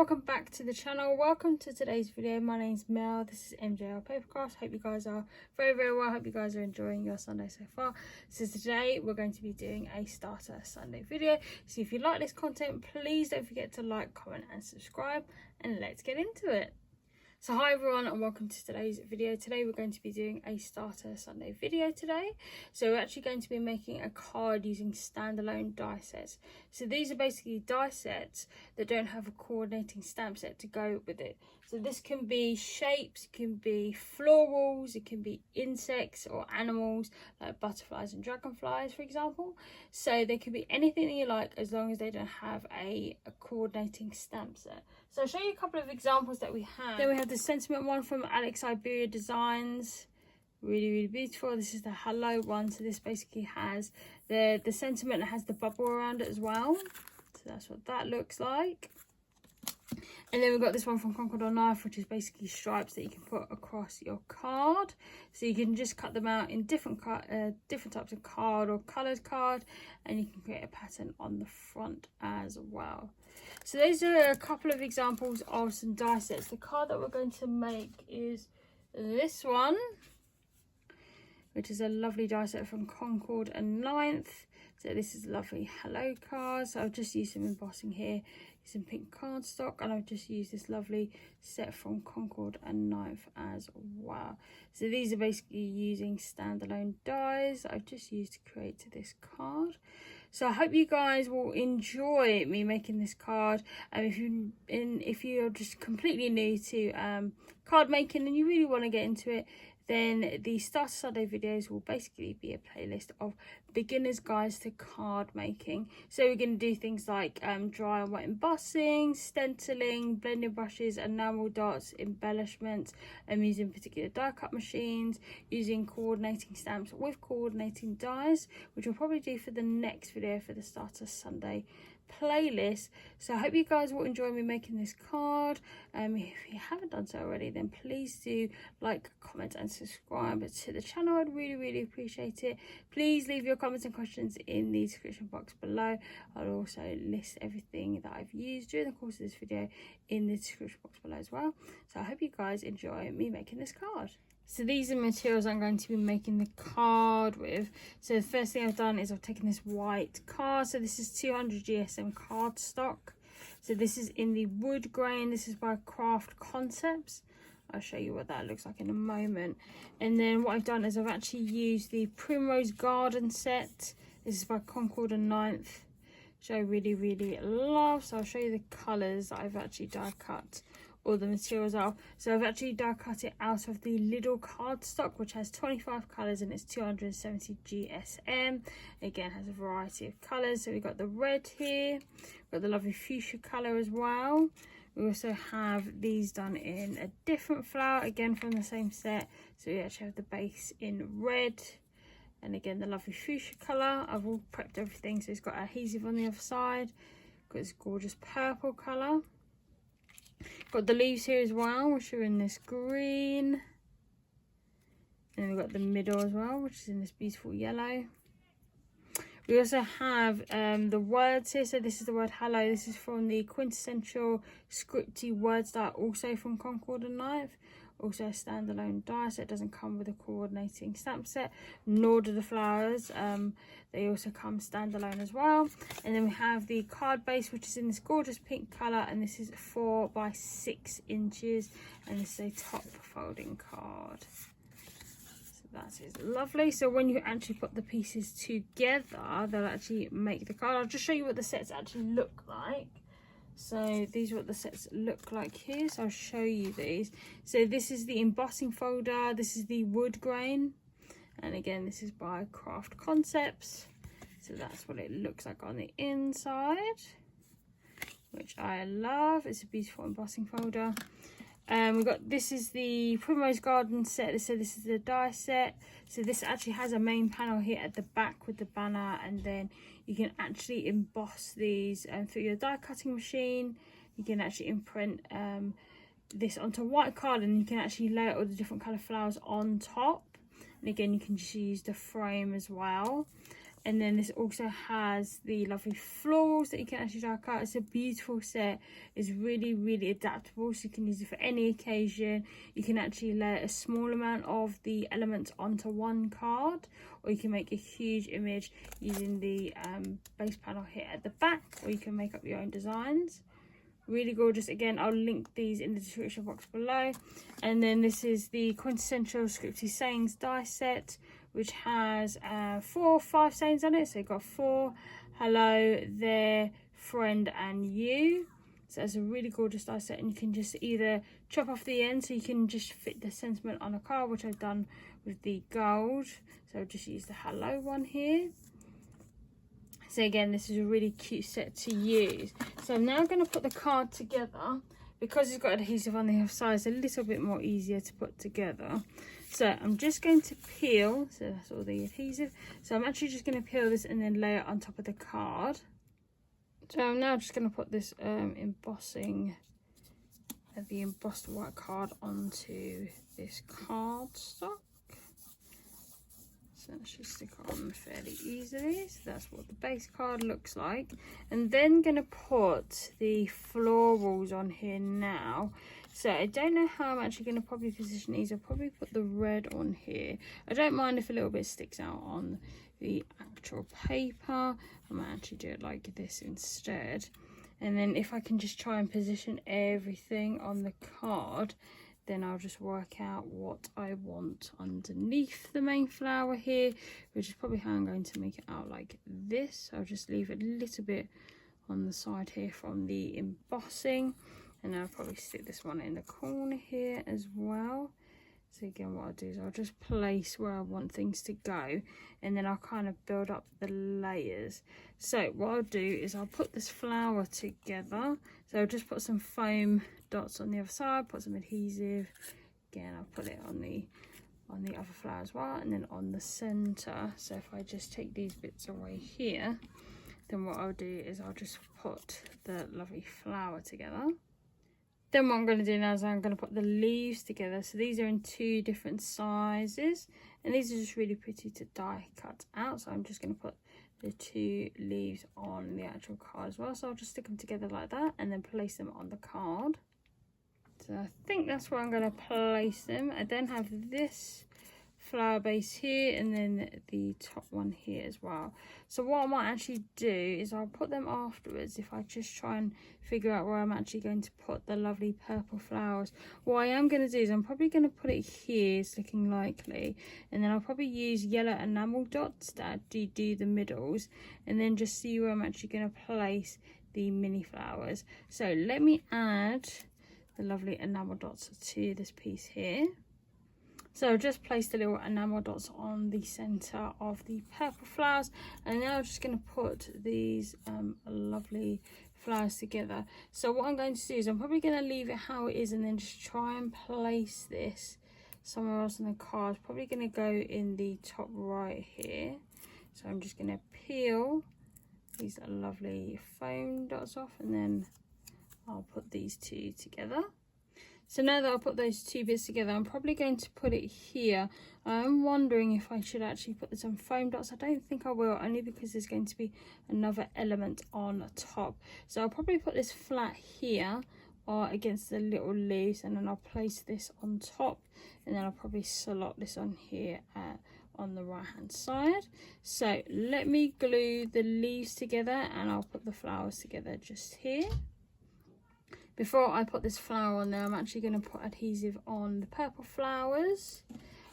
welcome back to the channel. Welcome to today's video. My name's Mel. This is MJL Papercrafts. Hope you guys are very well. Hope you guys are enjoying your Sunday so far. So today we're going to be doing a starter Sunday video. So if you like this content, please don't forget to like, comment and subscribe, and let's get into it. So hi everyone and welcome to today's video. Today we're going to be doing a starter Sunday video today. So we're actually going to be making a card using standalone die sets. So these are basically die sets that don't have a coordinating stamp set to go with it. So this can be shapes, it can be florals, it can be insects or animals like butterflies and dragonflies, for example. So they can be anything that you like as long as they don't have a coordinating stamp set. So I'll show you a couple of examples that we have. Then we have the sentiment one from Alex Iberia Designs. Really beautiful. This is the hello one. So this basically has the sentiment, has the bubble around it as well. So that's what that looks like. And then we've got this one from Concord on Knife, which is basically stripes that you can put across your card. So you can just cut them out in different types of card or coloured card, and you can create a pattern on the front as well. So those are a couple of examples of some die sets. The card that we're going to make is this one, which is a lovely die set from Concord and 9th. So this is a lovely hello card. So I've just used some embossing here, some pink cardstock, and I've just used this lovely set from Concord and 9th as well. So these are basically using standalone dies I've just used to create this card. So I hope you guys will enjoy me making this card. And if you're just completely new to card making and you really want to get into it, then the Starter Sunday videos will basically be a playlist of beginners guides to card making. So we're going to do things like dry and wet embossing, stenciling, blending brushes, enamel dots, embellishments, using particular die cut machines, using coordinating stamps with coordinating dies, which we'll probably do for the next video for the Starter Sunday playlist. So I hope you guys will enjoy me making this card. If you haven't done so already, then please do like, comment and subscribe to the channel. I'd really appreciate it. Please leave your comments and questions in the description box below. I'll also list everything that I've used during the course of this video in the description box below as well. So I hope you guys enjoy me making this card. So these are materials I'm going to be making the card with. So the first thing I've done is I've taken this white card. So this is 200 GSM cardstock. So this is in the wood grain. This is by Craft Concepts. I'll show you what that looks like in a moment. And then what I've done is I've actually used the Primrose garden set. This is by Concord and 9th, which I really love. So I'll show you the colours that I've actually die cut all the materials out. So I've actually die cut it out of the Lidl Cardstock, which has 25 colours and it's 270 GSM. Again, has a variety of colours. So we've got the red here, we've got the lovely fuchsia colour as well. We also have these done in a different flower, again from the same set. So we actually have the base in red, and again the lovely fuchsia colour. I've all prepped everything, so it's got adhesive on the other side. Got this gorgeous purple colour. Got the leaves here as well, which are in this green. And we've got the middle as well, which is in this beautiful yellow. We also have the words here. So this is the word hello. This is from the Quintessential Scripty words that are also from Concord and 9th. Also a standalone die, so it doesn't come with a coordinating stamp set, nor do the flowers. They also come standalone as well. And then we have the card base, which is in this gorgeous pink colour, and this is 4 by 6 inches, and this is a top folding card. So that is lovely. So when you actually put the pieces together, they'll actually make the card. I'll just show you what the sets actually look like. So these are what the sets look like here. So I'll show you these. So this is the embossing folder. This is the wood grain. And again, this is by Craft Concepts. So that's what it looks like on the inside, which I love. It's a beautiful embossing folder. We've got, this is the Primrose Garden set. So this is the die set. So this actually has a main panel here at the back with the banner, and then you can actually emboss these through your die cutting machine. You can actually imprint this onto white card, and you can actually layer all the different colour flowers on top. And again, you can just use the frame as well. And then this also has the lovely florals that you can actually die cut. It's a beautiful set. It's really, really adaptable, so you can use it for any occasion. You can actually layer a small amount of the elements onto one card, or you can make a huge image using the base panel here at the back, or you can make up your own designs. Really gorgeous. Again, I'll link these in the description box below. And then this is the Quintessential Scripty Sayings die set, which has 4 or 5 sayings on it. So you've got 4, hello, there, friend, and you. So it's a really gorgeous die set, and you can just either chop off the end so you can just fit the sentiment on a card, which I've done with the gold. So I'll just use the hello one here. So again, this is a really cute set to use. So I'm now going to put the card together. Because it's got adhesive on the other side, it's a little bit more easier to put together. So I'm just going to peel, so that's all the adhesive. So I'm actually just going to peel this and then lay it on top of the card. So I'm now just going to put this embossing, the embossed white card onto this cardstock. So that should stick on fairly easily. So that's what the base card looks like. And then going to put the florals on here now. So I don't know how I'm actually going to probably position these. I'll probably put the red on here. I don't mind if a little bit sticks out on the actual paper. I might actually do it like this instead. And then if I can just try and position everything on the card, then I'll just work out what I want underneath the main flower here, which is probably how I'm going to make it out like this. I'll just leave a little bit on the side here from the embossing, and I'll probably stick this one in the corner here as well. So again, what I'll do is I'll just place where I want things to go, and then I'll kind of build up the layers. So what I'll do is I'll put this flower together. So I'll just put some foam dots on the other side, put some adhesive. Again, I'll put it on the other flower as well, and then on the center. So if I just take these bits away here, then what I'll do is I'll just put the lovely flower together. Then what I'm going to do now is I'm going to put the leaves together. So these are in 2 different sizes, and these are just really pretty to die cut out. So I'm just going to put the 2 leaves on the actual card as well. So I'll just stick them together like that and then place them on the card. So I think that's where I'm going to place them. I then have this flower base here, and then the top one here as well. So what I might actually do is I'll put them afterwards if I just try and figure out where I'm actually going to put the lovely purple flowers. What I am going to do is I'm probably going to put it here, it's looking likely, and then I'll probably use yellow enamel dots that do the middles, and then just see where I'm actually going to place the mini flowers. So let me add the lovely enamel dots to this piece here. So I've just placed the little enamel dots on the center of the purple flowers, and now I'm just going to put these lovely flowers together. So what I'm going to do is I'm probably going to leave it how it is and then just try and place this somewhere else on the card. Probably going to go in the top right here. So I'm just going to peel these lovely foam dots off, and then I'll put these 2 together. So now that I've put those 2 bits together, I'm probably going to put it here. I'm wondering if I should actually put some foam dots. I don't think I will, only because there's going to be another element on top. So I'll probably put this flat here or against the little leaves, and then I'll place this on top, and then I'll probably slot this on here on the right hand side. So let me glue the leaves together, and I'll put the flowers together just here. Before I put this flower on there, I'm actually going to put adhesive on the purple flowers.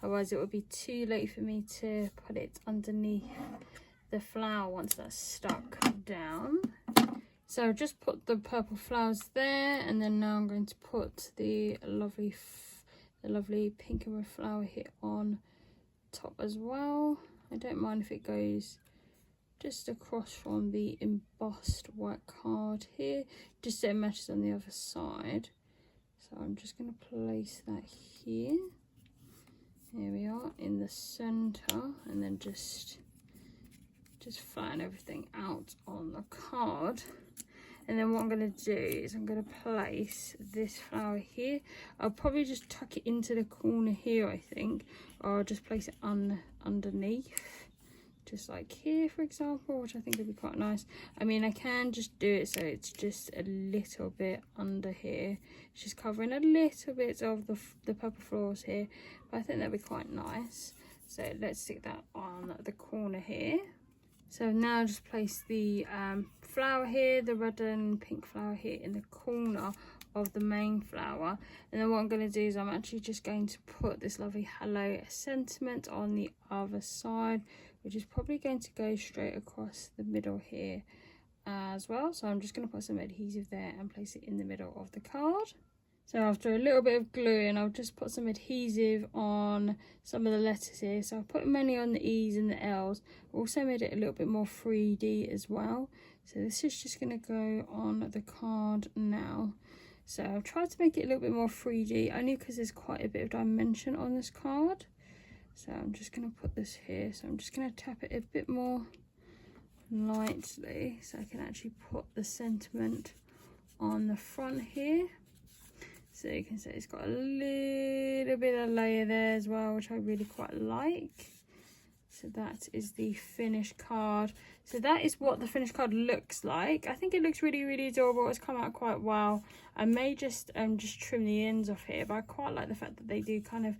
Otherwise it would be too late for me to put it underneath the flower once that's stuck down. So I've just put the purple flowers there, and then now I'm going to put the lovely pink and red flower here on top as well. I don't mind if it goes just across from the embossed white card here, just so it matches on the other side. So I'm just going to place that here. Here we are in the center, and then just flatten everything out on the card. And then what I'm going to do is I'm going to place this flower here. I'll probably just tuck it into the corner here, I think, or I'll just place it underneath. just like here, for example, which I think would be quite nice. I mean, I can just do it so it's just a little bit under here, just covering a little bit of the purple florals here, but I think that'd be quite nice. So let's stick that on the corner here. So now just place the flower here, the red and pink flower here in the corner of the main flower. And then what I'm going to do is I'm actually just going to put this lovely hello sentiment on the other side, which is probably going to go straight across the middle here as well. So I'm just going to put some adhesive there and place it in the middle of the card. So after a little bit of gluing, I'll just put some adhesive on some of the letters here. So I've put many on the E's and the L's. Also made it a little bit more 3D as well. So this is just going to go on the card now. So I've tried to make it a little bit more 3D, only because there's quite a bit of dimension on this card. So I'm just going to put this here. So I'm just going to tap it a bit more lightly so I can actually put the sentiment on the front here. So you can see it's got a little bit of layer there as well, which I really quite like. So that is the finished card. So that is what the finished card looks like. I think it looks really, really adorable. It's come out quite well. I may just trim the ends off here, but I quite like the fact that they do kind of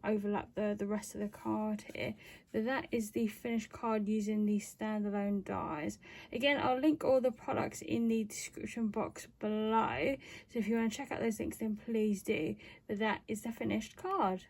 overlap the rest of the card here. But that is the finished card using the Standalone dies. Again, I'll link all the products in the description box below, so if you want to check out those links, then please do. But that is the finished card.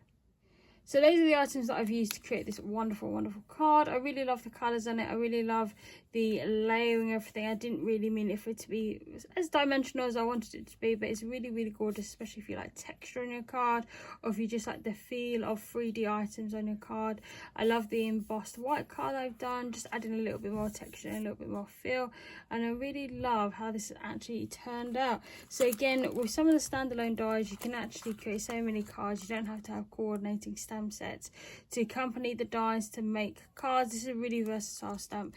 So those are the items that I've used to create this wonderful, wonderful card. I really love the colours on it. I really love the layering, everything. I didn't really mean it for it to be as dimensional as I wanted it to be, but it's really, really gorgeous, especially if you like texture on your card, or if you just like the feel of 3D items on your card. I love the embossed white card I've done, just adding a little bit more texture and a little bit more feel. And I really love how this has actually turned out. So again, with some of the Standalone dies, you can actually create so many cards. You don't have to have coordinating stamp sets to accompany the dies to make cards. This is a really versatile stamp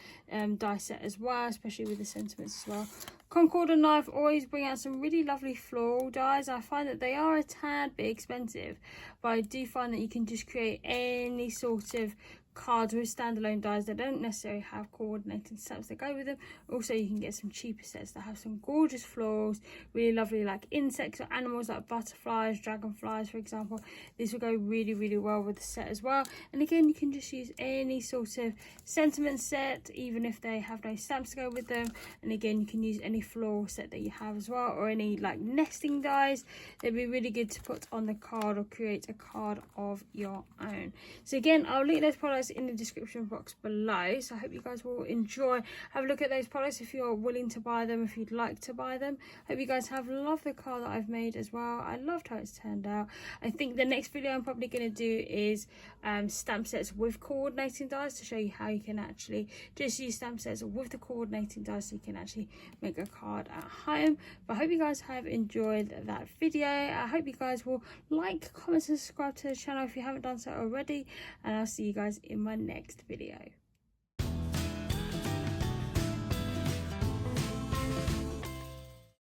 die set as well, especially with the sentiments as well. Concord and Knife always bring out some really lovely floral dies. I find that they are a tad bit expensive, but I do find that you can just create any sort of cards with Standalone dies that don't necessarily have coordinating stamps that go with them. Also, you can get some cheaper sets that have some gorgeous florals, really lovely like insects or animals like butterflies, dragonflies, for example. This will go really, really well with the set as well. And again, you can just use any sort of sentiment set, even if they have no stamps to go with them. And again, you can use any floral set that you have as well, or any like nesting dies. They'd be really good to put on the card or create a card of your own. So again, I'll link those products in the description box below, so I hope you guys will enjoy, have a look at those products if you're willing to buy them, if you'd like to buy them. Hope you guys have loved the card that I've made as well. I loved how it's turned out. I think the next video I'm probably going to do is stamp sets with coordinating dies, to show you how you can actually just use stamp sets with the coordinating dies so you can actually make a card at home. But I hope you guys have enjoyed that video. I hope you guys will like, comment and subscribe to the channel if you haven't done so already, and I'll see you guys in my next video.